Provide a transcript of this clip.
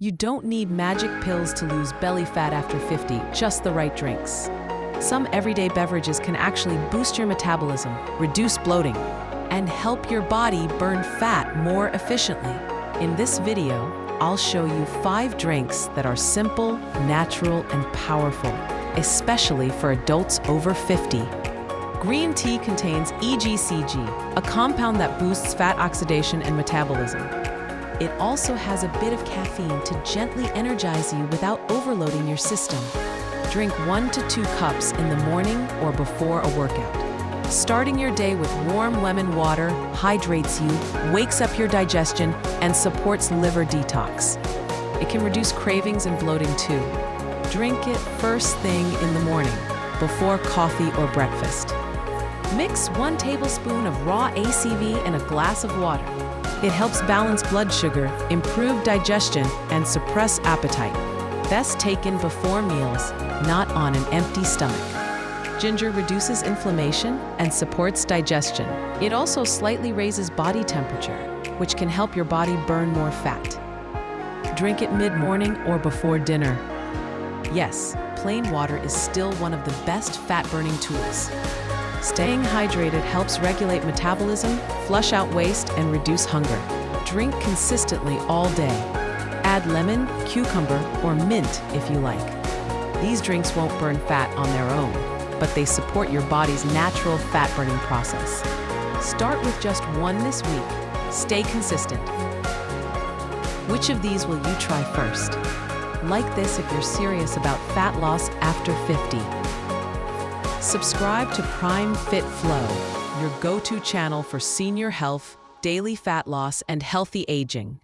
You don't need magic pills to lose belly fat after 50, just the right drinks. Some everyday beverages can actually boost your metabolism, reduce bloating, and help your body burn fat more efficiently. In this video, I'll show you 5 drinks that are simple, natural, and powerful, especially for adults over 50. Green tea contains EGCG, a compound that boosts fat oxidation and metabolism. It also has a bit of caffeine to gently energize you without overloading your system. Drink 1 to 2 cups in the morning or before a workout. Starting your day with warm lemon water hydrates you, wakes up your digestion, and supports liver detox. It can reduce cravings and bloating too. Drink it first thing in the morning, before coffee or breakfast. Mix 1 tablespoon of raw ACV in a glass of water. It helps balance blood sugar, improve digestion, and suppress appetite. Best taken before meals, not on an empty stomach. Ginger reduces inflammation and supports digestion. It also slightly raises body temperature, which can help your body burn more fat. Drink it mid-morning or before dinner. Yes, plain water is still one of the best fat-burning tools. Staying hydrated helps regulate metabolism, flush out waste, and reduce hunger. Drink consistently all day. Add lemon, cucumber, or mint if you like. These drinks won't burn fat on their own, but they support your body's natural fat-burning process. Start with just 1 this week. Stay consistent. Which of these will you try first? Like this if you're serious about fat loss after 50. Subscribe to Prime Fit Flow, your go-to channel for senior health, daily fat loss, and healthy aging.